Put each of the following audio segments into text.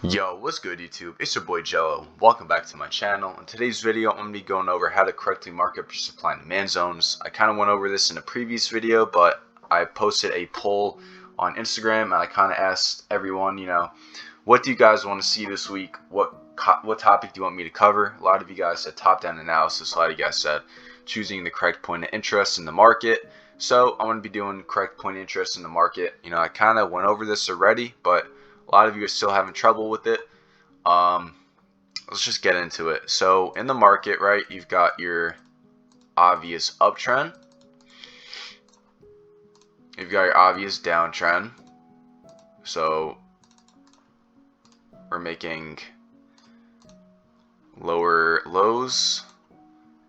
Yo, what's good YouTube? It's your boy Jello. Welcome back to my channel. In today's video, I'm going to be going over how to correctly market your supply and demand zones. I kind of went over this in a previous video, but I posted a poll on Instagram and I kind of asked everyone, what do you guys want to see this week? What topic do you want me to cover? A lot of you guys said top-down analysis. A lot of you guys said choosing the correct point of interest in the market. So I'm going to be doing correct point of interest in the market. I kind of went over this already, but a lot of you are still having trouble with it. Let's just get into it. So in the market, right, you've got your obvious uptrend. You've got your obvious downtrend. So we're making lower lows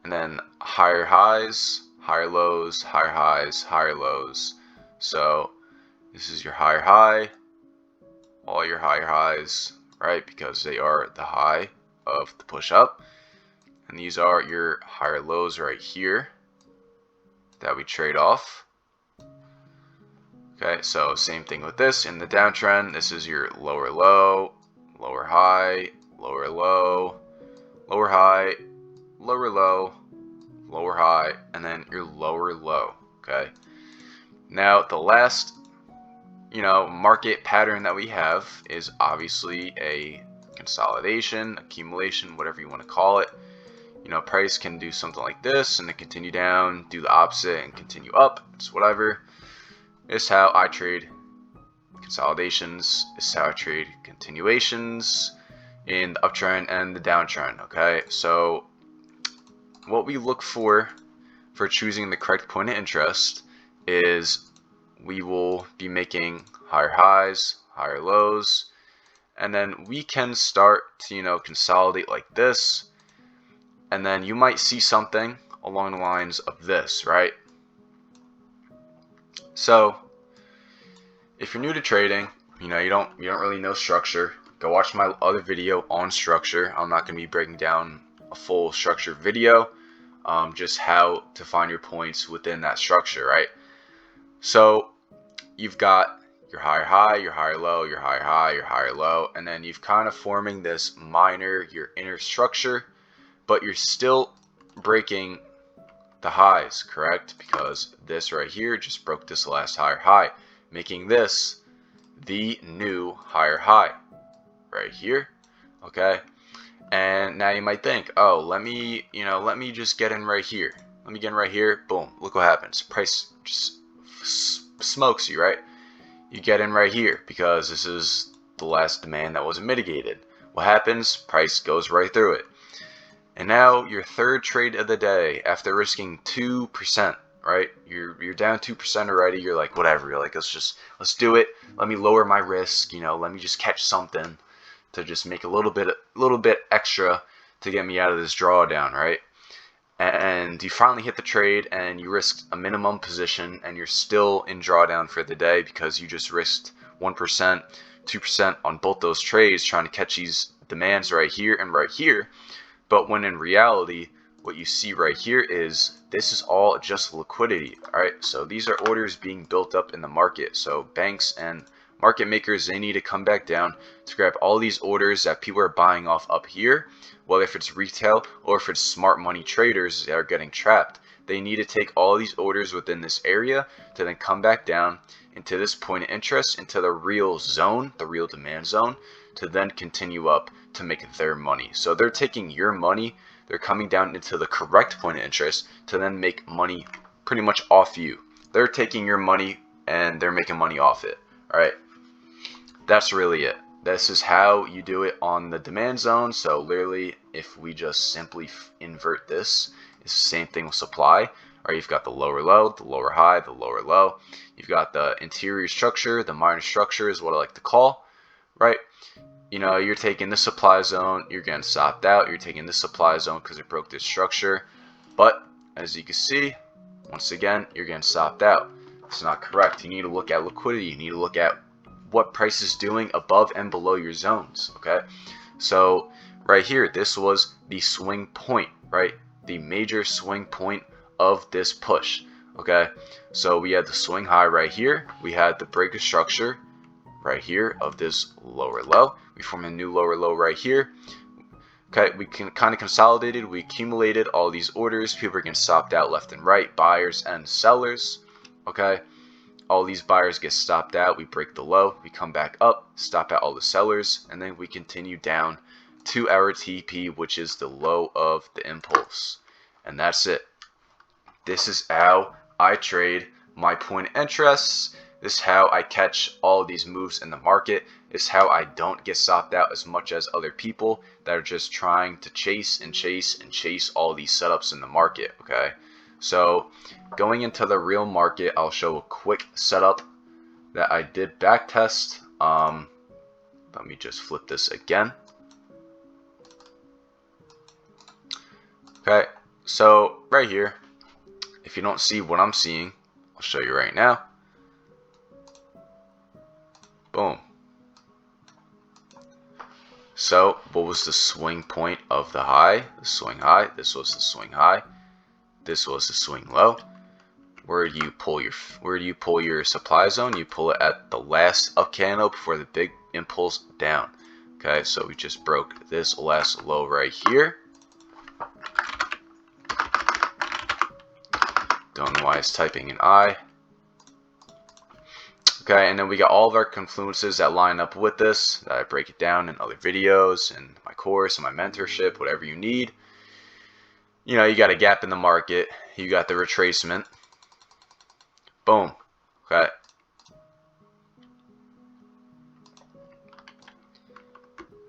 and then higher highs, higher lows, higher highs, higher lows. So this is your higher high, all your higher highs, right, because they are the high of the push up, and these are your higher lows right here that we trade off. Okay, so same thing with this. In the downtrend, this is your lower low, lower high, lower low, lower high, lower low, lower high, and then your lower low. Okay, now the last market pattern that we have is obviously a consolidation, accumulation, whatever you want to call it. Price can do something like this and then continue down, do the opposite and continue up. It's whatever. It's how I trade consolidations. It's how I trade continuations in the uptrend and the downtrend. Okay, so what we look for choosing the correct point of interest is we will be making higher highs, higher lows, and then we can start to consolidate like this, and then you might see something along the lines of this, right? So if you're new to trading, you don't really know structure, go watch my other video on structure. I'm not going to be breaking down a full structure video, just how to find your points within that structure, right? So you've got your higher high, your higher low, your higher high, your higher low, and then you've kind of forming this your inner structure, but you're still breaking the highs, correct? Because this right here just broke this last higher high, making this the new higher high right here. Okay, and now you might think, oh, let me just get in right here. Let me get in right here. Boom, look what happens. Price just smokes you, right? You get in right here because this is the last demand that wasn't mitigated. What happens? Price goes right through it. And now your third trade of the day, after risking 2%, right? You're down 2% already. You're like, whatever. You're like, let's do it. Let me lower my risk. Let me just catch something to just make a little bit extra to get me out of this drawdown, right? And you finally hit the trade and you risked a minimum position and you're still in drawdown for the day because you just risked 1%, 2% on both those trades trying to catch these demands right here and right here. But when in reality, what you see right here is this is all just liquidity. All right, so these are orders being built up in the market. So banks and market makers, they need to come back down to grab all these orders that people are buying off up here. Whether if it's retail or if it's smart money traders that are getting trapped, they need to take all these orders within this area to then come back down into this point of interest, into the real zone, the real demand zone, to then continue up to make their money. So they're taking your money, they're coming down into the correct point of interest to then make money pretty much off you. They're taking your money and they're making money off it. All right, that's really it. This is how you do it on the demand zone. So literally, if we just simply invert this, it's the same thing with supply. Or you've got the lower low, the lower high, the lower low. You've got the interior structure, the minor structure is what I like to call, right? You're taking the supply zone, you're getting stopped out. You're taking the supply zone because it broke this structure. But as you can see, once again, you're getting stopped out. It's not correct. You need to look at liquidity. You need to look at what price is doing above and below your zones. Okay, so right here, this was the swing point, right? The major swing point of this push. Okay, so we had the swing high right here, we had the break of structure right here of this lower low, We formed a new lower low right here. Okay, we can kind of consolidated, we accumulated all these orders. People are getting stopped out left and right, buyers and sellers. Okay, all these buyers get stopped out. We break the low, we come back up, stop out all the sellers, and then we continue down to our TP, which is the low of the impulse. And that's it. This is how I trade my point interests. This is how I catch all these moves in the market. This is how I don't get stopped out as much as other people that are just trying to chase and chase and chase all these setups in the market. Okay, so going into the real market, I'll show a quick setup that I did back test. Let me just flip this again. Okay, so right here, if you don't see what I'm seeing, I'll show you right now. Boom. So what was the swing point of the high? The swing high. This was the swing high. This was the swing low. Where do you pull your supply zone? You pull it at the last up candle before the big impulse down. Okay, so we just broke this last low right here. Don't know why it's typing an I. Okay, and then we got all of our confluences that line up with this, that I break it down in other videos, and my course, and my mentorship, whatever you need. You know, you got a gap in the market, you got the retracement. Boom. Okay.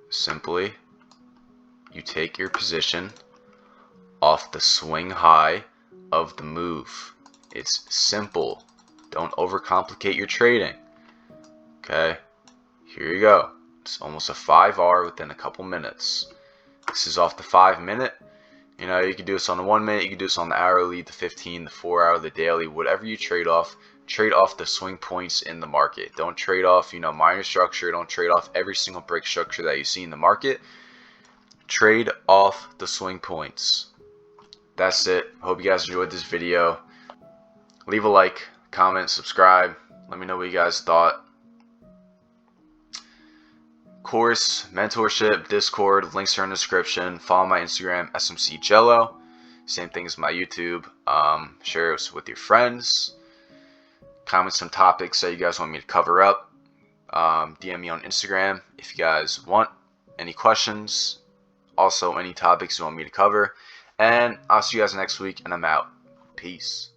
Simply, you take your position off the swing high of the move. It's simple. Don't overcomplicate your trading. Okay, here you go. It's almost a 5R within a couple minutes. This is off the 5 minute. You know, you can do this on the 1 minute, you can do this on the hourly, the 15, the 4 hour, the daily, whatever you trade off the swing points in the market. Don't trade off, you know, minor structure. Don't trade off every single break structure that you see in the market. Trade off the swing points. That's it. Hope you guys enjoyed this video. Leave a like, comment, subscribe. Let me know what you guys thought. Course, mentorship, Discord, links are in the description. Follow my Instagram, SMCJello. Same thing as my YouTube. Share it with your friends. Comment some topics that you guys want me to cover up. DM me on Instagram if you guys want any questions. Also, any topics you want me to cover. And I'll see you guys next week, and I'm out. Peace.